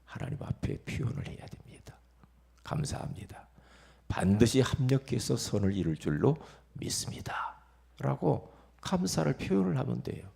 하나님 앞에 표현을 해야 됩니다. 감사합니다. 반드시 합력해서 선을 이룰 줄로 믿습니다. 라고 감사를 표현을 하면 돼요.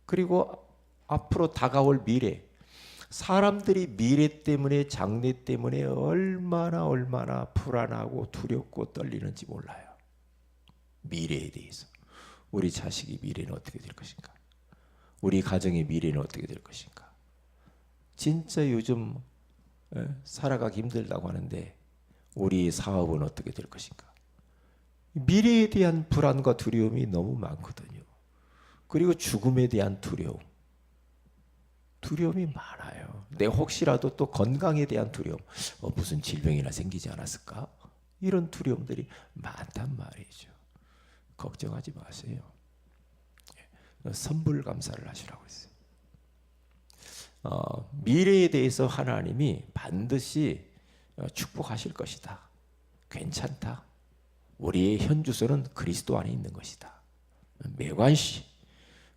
그리고 앞으로 다가올 미래, 사람들이 미래 때문에, 장래 때문에 얼마나 불안하고 두렵고 떨리는지 몰라요. 미래에 대해서. 우리 자식이 미래는 어떻게 될 것인가? 우리 가정의 미래는 어떻게 될 것인가? 진짜 요즘 살아가기 힘들다고 하는데 우리 사업은 어떻게 될 것인가? 미래에 대한 불안과 두려움이 너무 많거든요. 그리고 죽음에 대한 두려움이 많아요. 내 혹시라도 또 건강에 대한 두려움, 무슨 질병이나 생기지 않았을까? 이런 두려움들이 많단 말이죠. 걱정하지 마세요. 선불 감사를 하시라고 했어요. 미래에 대해서 하나님이 반드시 축복하실 것이다. 괜찮다. 우리의 현주소는 그리스도 안에 있는 것이다. 매관시.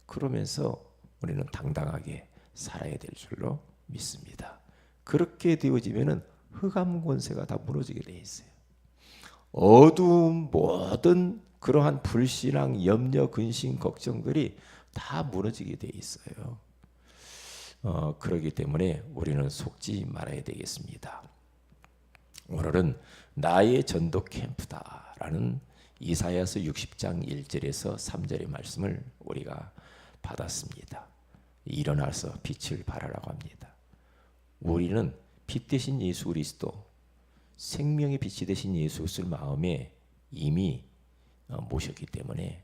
그러면서 우리는 당당하게 살아야 될 줄로 믿습니다. 그렇게 되어지면은 흑암 권세가 다 무너지게 돼 있어요. 어두운 모든 그러한 불신앙, 염려, 근심, 걱정들이 다 무너지게 돼 있어요. 그렇기 때문에 우리는 속지 말아야 되겠습니다. 오늘은 나의 전도 캠프다라는 이사야서 60장 1절에서 3절의 말씀을 우리가 받았습니다. 일어나서 빛을 발하라고 합니다. 우리는 빛 대신 예수 그리스도, 생명의 빛이 되신 예수 그리스도를 마음에 이미 모셨기 때문에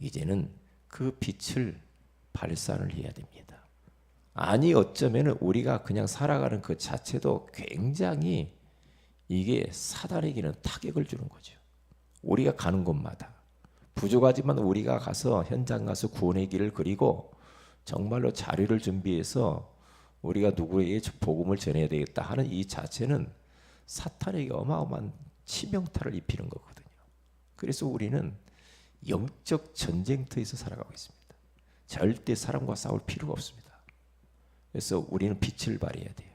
이제는 그 빛을 발산을 해야 됩니다. 아니 어쩌면 우리가 그냥 살아가는 그 자체도 굉장히 이게 사단에게는 타격을 주는 거죠. 우리가 가는 곳마다 부족하지만 우리가 가서 현장 가서 구원의 길을 그리고 정말로 자료를 준비해서 우리가 누구에게 복음을 전해야 되겠다 하는 이 자체는 사탄에게 어마어마한 치명타를 입히는 거거든요. 그래서 우리는 영적 전쟁터에서 살아가고 있습니다. 절대 사람과 싸울 필요가 없습니다. 그래서 우리는 빛을 발해야 돼요.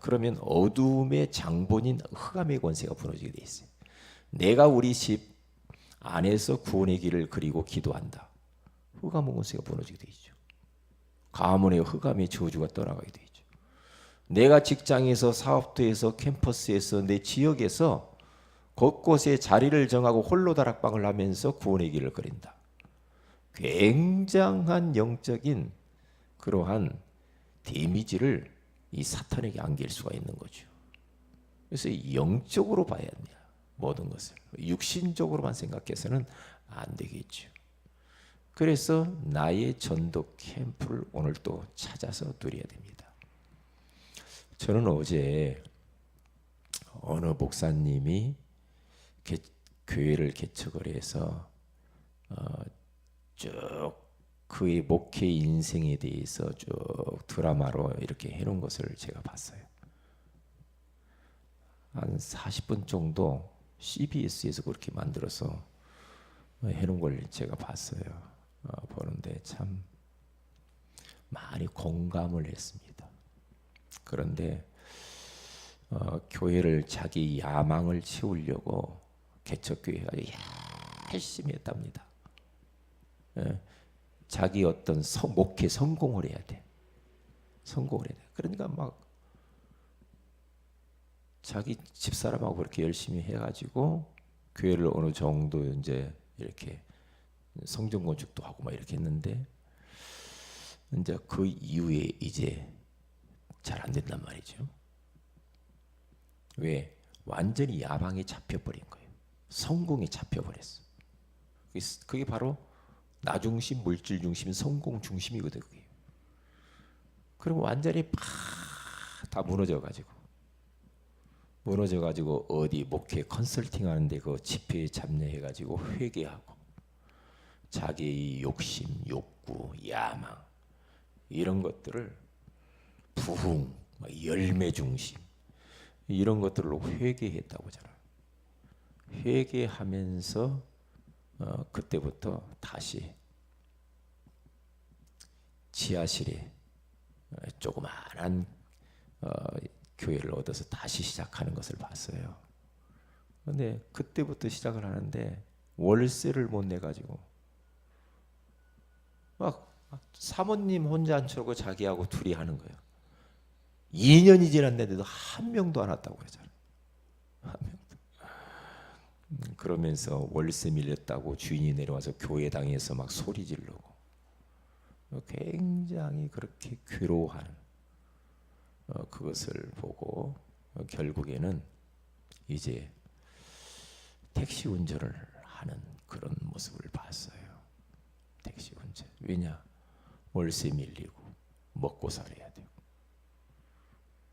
그러면 어두움의 장본인 흑암의 권세가 무너지게 돼 있어요. 내가 우리 집 안에서 구원의 길을 그리고 기도한다. 흑암의 권세가 무너지게 돼 있죠. 가문의 흑암의 저주가 떠나가게 돼 있죠. 내가 직장에서, 사업터에서, 캠퍼스에서, 내 지역에서 곳곳에 자리를 정하고 홀로 다락방을 하면서 구원의 길을 그린다. 굉장한 영적인 그러한 데미지를 이 사탄에게 안길 수가 있는 거죠. 그래서 영적으로 봐야 합니다. 모든 것을. 육신적으로만 생각해서는 안 되겠죠. 그래서 나의 전도 캠프를 오늘 또 찾아서 누려야 됩니다. 저는 어제 어느 목사님이 교회를 개척을 해서 쭉 그의 목회 인생에 대해서 쭉 드라마로 이렇게 해놓은 것을 제가 봤어요. 한 40분 정도 CBS에서 그렇게 만들어서 해놓은 걸 제가 봤어요. 보는데 참 많이 공감을 했습니다. 그런데 교회를 자기 야망을 채우려고 개척교회가 열심히 했답니다. 자기 어떤 목회 성공을 해야 돼. 성공을 해야 돼. 그러니까 막 자기 집사람하고 그렇게 열심히 해가지고 교회를 어느 정도 이제 이렇게 성전 건축도 하고 막 이렇게 했는데 이제 그 이후에 이제 잘 안 된단 말이죠. 왜? 완전히 야망에 잡혀버린 거예요. 성공에 잡혀버렸어. 그게 바로 나 중심, 물질 중심, 성공 중심이거든요. 그럼 완전히 다 무너져가지고 어디 목회 컨설팅 하는데 그 집회에 참여해가지고 회개하고 자기의 욕심, 욕구, 야망 이런 것들을 부흥, 열매 중심 이런 것들로 회개했다고 하잖아요. 회개하면서 그때부터 다시 지하실에 조그마한 교회를 얻어서 다시 시작하는 것을 봤어요. 근데 그때부터 시작을 하는데 월세를 못 내가지고 막 사모님 혼자 앉혀고 자기하고 둘이 하는 거예요. 2년이 지났는데도 한 명도 안 왔다고 그러잖아요. 한 명도. 그러면서 월세 밀렸다고 주인이 내려와서 교회당에서 막 소리 지르고 굉장히 그렇게 괴로워하는 그것을 보고 결국에는 이제 택시 운전을 하는 그런 모습을 봤어요. 택시 운전. 왜냐? 월세 밀리고 먹고 살아야 되고.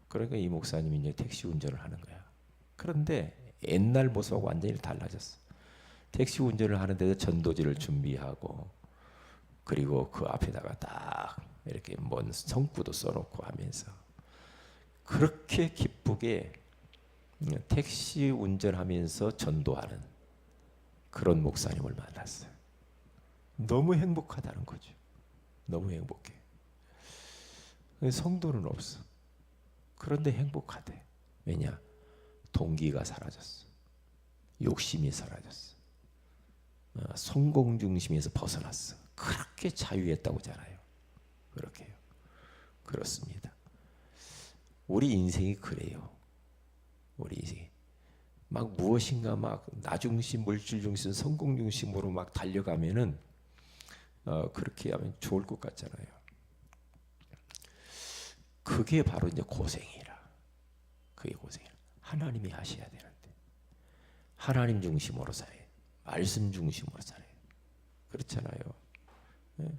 그러니까 이 목사님이 이제 택시 운전을 하는 거야. 그런데 옛날 모습하고 완전히 달라졌어. 택시 운전을 하는데도 전도지를 준비하고 그리고 그 앞에다가 딱 이렇게 먼 성구도 써놓고 하면서 그렇게 기쁘게 택시 운전하면서 전도하는 그런 목사님을 만났어요. 너무 행복하다는 거죠. 너무 행복해. 성도는 없어. 그런데 행복하대. 왜냐? 동기가 사라졌어. 욕심이 사라졌어. 성공 중심에서 벗어났어. 그렇게 자유했다고잖아요. 그렇게요. 그렇습니다. 우리 인생이 그래요. 우리 인생이 막 무엇인가 막 나 중심, 물질 중심, 성공 중심으로 막 달려가면은 그렇게 하면 좋을 것 같잖아요. 그게 바로 이제 고생이라. 그게 고생이라. 하나님이 하셔야 되는데 하나님 중심으로 살아요. 말씀 중심으로 살아요. 그렇잖아요.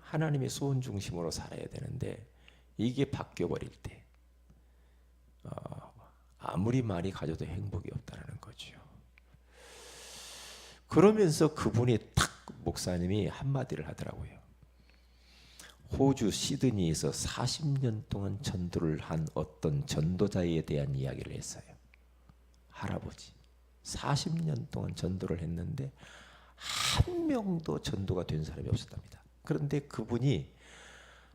하나님의 소원 중심으로 살아야 되는데 이게 바뀌어버릴 때 아무리 많이 가져도 행복이 없다는 거죠. 그러면서 그분이 탁 목사님이 한마디를 하더라고요. 호주 시드니에서 40년 동안 전도를 한 어떤 전도자에 대한 이야기를 했어요. 할아버지 40년 동안 전도를 했는데 한 명도 전도가 된 사람이 없었답니다. 그런데 그분이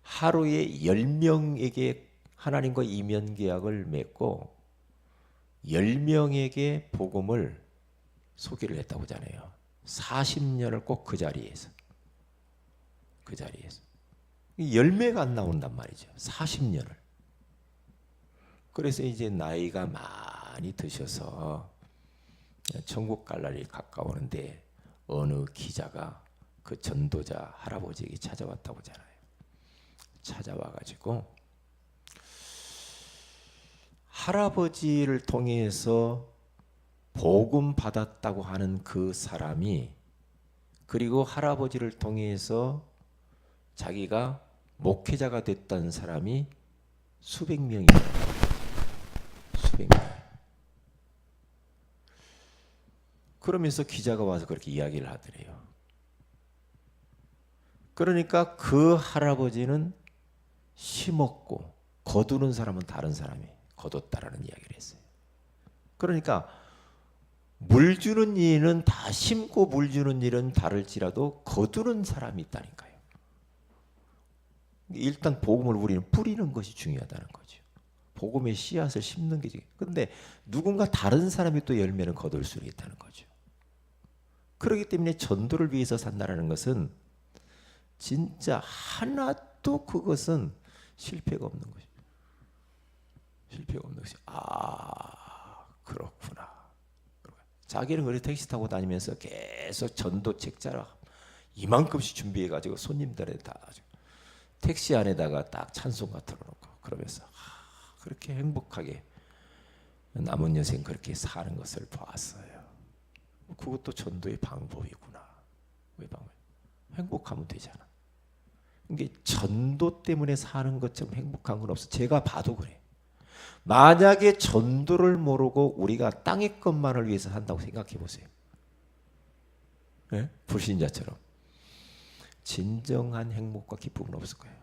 하루에 10명에게 하나님과 이면 계약을 맺고 10명에게 복음을 소개를 했다고 하잖아요. 40년을 꼭 그 자리에서 열매가 안 나온단 말이죠. 40년을. 그래서 이제 나이가 많이 드셔서 천국 갈 날이 가까우는데 어느 기자가 그 전도자 할아버지에게 찾아왔다고 하잖아요. 찾아와가지고 할아버지를 통해서 복음 받았다고 하는 그 사람이 그리고 할아버지를 통해서 자기가 목회자가 됐다는 사람이 수백 명이에요. 수백 명. 그러면서 기자가 와서 그렇게 이야기를 하더래요. 그러니까 그 할아버지는 심었고 거두는 사람은 다른 사람이 거뒀다라는 이야기를 했어요. 그러니까 물 주는 일은 다 심고 물 주는 일은 다를지라도 거두는 사람이 있다니까요. 일단 복음을 우리는 뿌리는 것이 중요하다는 거죠. 복음의 씨앗을 심는 게 중요해요. 그런데 누군가 다른 사람이 또 열매를 거둘 수 있다는 거죠. 그렇기 때문에 전도를 위해서 산다는 것은 진짜 하나도 그것은 실패가 없는 것이죠. 실패가 없는 것이. 그렇구나. 자기는 그래 택시 타고 다니면서 계속 전도책 짜라 이만큼씩 준비해가지고 손님들에다 택시 안에다가 딱 찬송가 틀어놓고 그러면서 그렇게 행복하게 남은 여생 그렇게 사는 것을 보았어요. 그것도 전도의 방법이구나. 왜 방법? 행복하면 되잖아. 이게 전도 때문에 사는 것처럼 행복한 건 없어. 제가 봐도 그래. 만약에 전도를 모르고 우리가 땅의 것만을 위해서 산다고 생각해 보세요. 네? 불신자처럼 진정한 행복과 기쁨은 없을 거예요.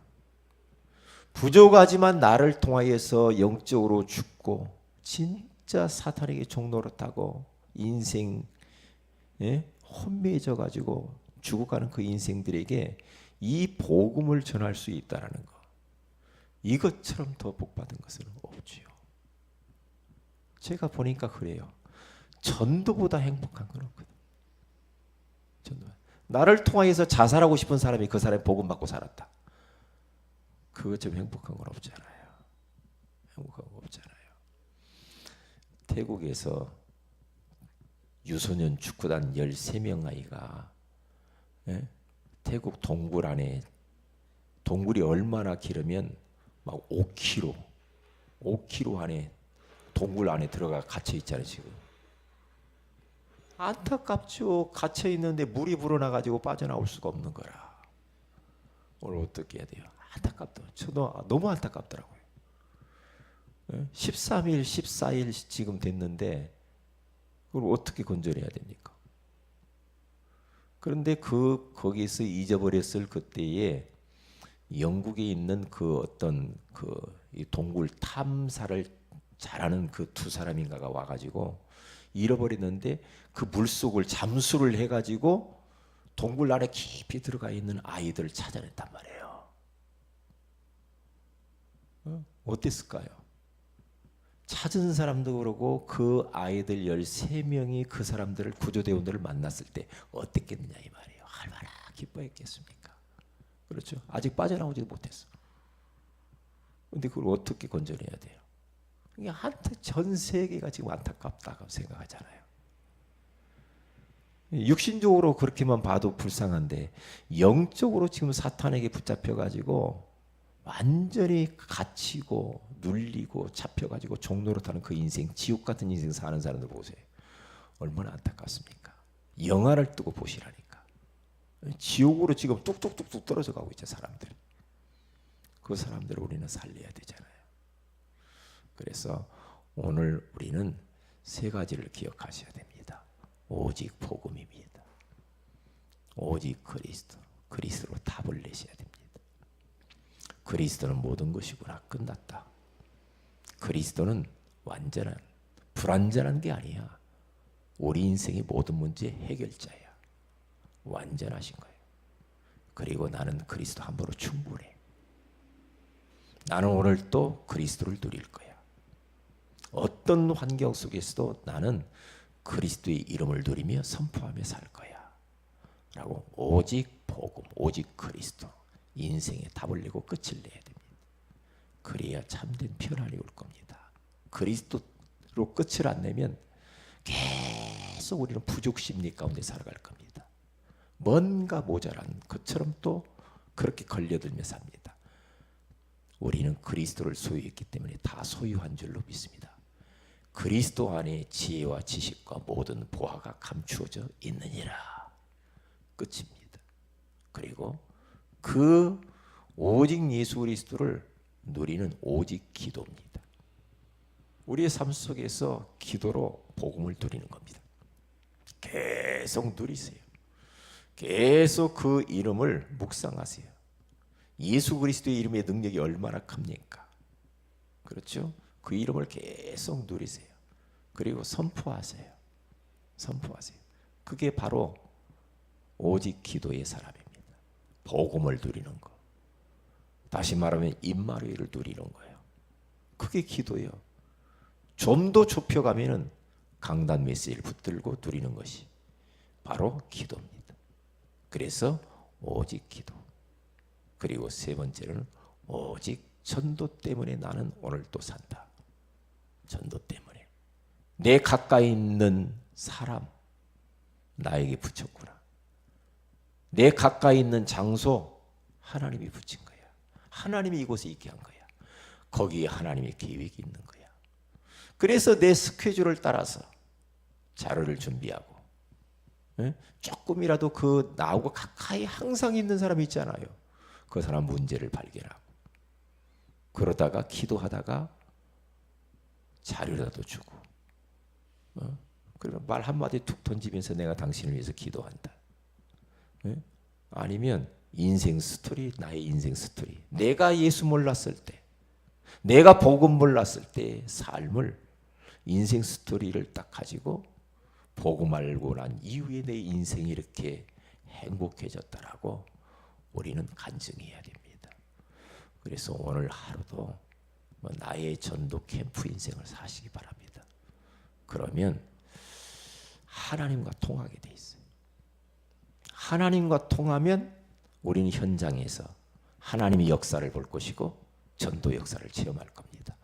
부족하지만 나를 통하여서 영적으로 죽고 진짜 사탄에게 종노릇하고 인생 혼미해져 가지고 죽어가는 그 인생들에게 이 복음을 전할 수 있다라는 거. 이것처럼 더 복받은 것은 없지요. 제가 보니까 그래요. 전도보다 행복한 건 없거든. 전도. 나를 통하여서 자살하고 싶은 사람이 그 사람이 복음 받고 살았다. 그것 좀 행복한 건 없잖아요. 행복한 건 없잖아요. 태국에서 유소년 축구단 13명 아이가 태국 동굴 안에 동굴이 얼마나 길으면 막 5km 안에 동굴 안에 들어가 갇혀 있잖아요. 지금 안타깝죠. 갇혀 있는데 물이 불어나가지고 빠져나올 수가 없는 거라. 오늘 어떻게 해야 돼요? 안타깝다. 저도 너무 안타깝더라고요. 13일, 14일 지금 됐는데 그걸 어떻게 건져내야 됩니까? 그런데 거기서 잊어버렸을 그때에 영국에 있는 그 어떤 이 동굴 탐사를 잘하는 그 두 사람인가가 와가지고 잃어버렸는데 그 물속을 잠수를 해가지고 동굴 안에 깊이 들어가 있는 아이들을 찾아냈단 말이에요. 어땠을까요? 찾은 사람도 그러고 그 아이들 13명이 그 사람들을 구조대원들을 만났을 때 어땠겠느냐 이 말이에요. 얼마나 기뻐했겠습니까? 그렇죠. 아직 빠져나오지도 못했어. 근데 그걸 어떻게 건져내야 돼요? 전 세계가 지금 안타깝다고 생각하잖아요. 육신적으로 그렇게만 봐도 불쌍한데 영적으로 지금 사탄에게 붙잡혀가지고 완전히 갇히고 눌리고 잡혀가지고 종노릇하는 그 인생, 지옥 같은 인생 사는 사람들 보세요. 얼마나 안타깝습니까? 영화를 뜨고 보시라니까. 지옥으로 지금 뚝뚝뚝뚝 떨어져 가고 있죠, 사람들이. 그 사람들을 우리는 살려야 되잖아요. 그래서 오늘 우리는 세 가지를 기억하셔야 됩니다. 오직 복음입니다. 오직 그리스도, 그리스도로 답을 내셔야 됩니다. 그리스도는 모든 것이구나. 끝났다. 그리스도는 완전한, 불완전한 게 아니야. 우리 인생의 모든 문제의 해결자야. 완전하신 거예요. 그리고 나는 그리스도 한 번으로 충분해. 나는 오늘 또 그리스도를 누릴 거야. 어떤 환경 속에서도 나는 그리스도의 이름을 누리며 선포하며 살 거야. 라고 오직 복음, 오직 그리스도. 인생에 답을 내고 끝을 내야 됩니다. 그래야 참된 편안이 올 겁니다. 그리스도로 끝을 안 내면 계속 우리는 부족 심리 가운데 살아갈 겁니다. 뭔가 모자란 것처럼 또 그렇게 걸려들며 삽니다. 우리는 그리스도를 소유했기 때문에 다 소유한 줄로 믿습니다. 그리스도 안에 지혜와 지식과 모든 보화가 감추어져 있느니라. 끝입니다. 그리고 그 오직 예수 그리스도를 누리는 오직 기도입니다. 우리의 삶 속에서 기도로 복음을 누리는 겁니다. 계속 누리세요. 계속 그 이름을 묵상하세요. 예수 그리스도의 이름의 능력이 얼마나 큽니까? 그렇죠? 그 이름을 계속 누리세요. 그리고 선포하세요. 선포하세요. 그게 바로 오직 기도의 사람입니다. 복음을 누리는 거. 다시 말하면 임마누엘을 누리는 거예요. 그게 기도예요. 좀 더 좁혀가면은 강단 메시지를 붙들고 누리는 것이 바로 기도입니다. 그래서 오직 기도. 그리고 세 번째는 오직 전도 때문에 나는 오늘 또 산다. 전도 때문에. 내 가까이 있는 사람 나에게 붙였구나. 내 가까이 있는 장소 하나님이 붙인 거야. 하나님이 이곳에 있게 한 거야. 거기에 하나님의 계획이 있는 거야. 그래서 내 스케줄을 따라서 자료를 준비하고 조금이라도 그 나하고 가까이 항상 있는 사람이 있잖아요. 그 사람 문제를 발견하고 그러다가 기도하다가 자료라도 주고 그러면 말 한마디 툭 던지면서 내가 당신을 위해서 기도한다. 아니면 인생 스토리, 나의 인생 스토리. 내가 예수 몰랐을 때, 내가 복음 몰랐을 때의 삶을 인생 스토리를 딱 가지고 복음 알고 난 이후에 내 인생이 이렇게 행복해졌다라고 우리는 간증해야 됩니다. 그래서 오늘 하루도 나의 전도 캠프 인생을 사시기 바랍니다. 그러면 하나님과 통하게 돼 있어요. 하나님과 통하면 우리는 현장에서 하나님의 역사를 볼 것이고 전도 역사를 체험할 겁니다.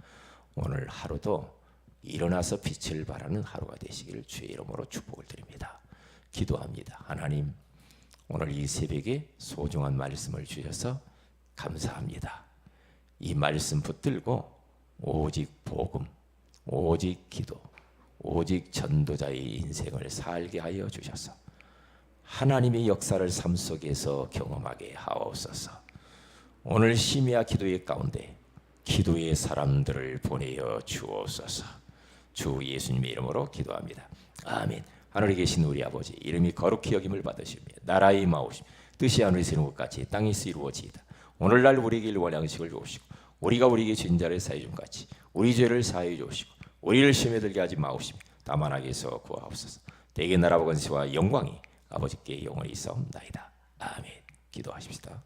오늘 하루도 일어나서 빛을 발하는 하루가 되시기를 주의 이름으로 축복을 드립니다. 기도합니다. 하나님, 오늘 이 새벽에 소중한 말씀을 주셔서 감사합니다. 이 말씀 붙들고 오직 복음, 오직 기도, 오직 전도자의 인생을 살게 하여 주셔서 하나님의 역사를 삶 속에서 경험하게 하옵소서. 오늘 심야 기도의 가운데 기도의 사람들을 보내어 주옵소서. 주 예수님의 이름으로 기도합니다. 아멘. 하늘에 계신 우리 아버지, 이름이 거룩히 여김을 받으시며 나라의 마오심 뜻이 하늘에서 이룬 것 같이 땅에서 이루어지이다. 오늘날 우리에게 일용할 양식을 주옵시고 우리가 우리에게 진 자를 사해 준 같이 우리 죄를 사해 주옵시고 우리를 시험에 들게 하지 마옵시며 다만 악에서 구하옵소서. 대개 나라와 권세와 영광이 아버지께 영원히 있사옵나이다. 아멘. 기도하십시다.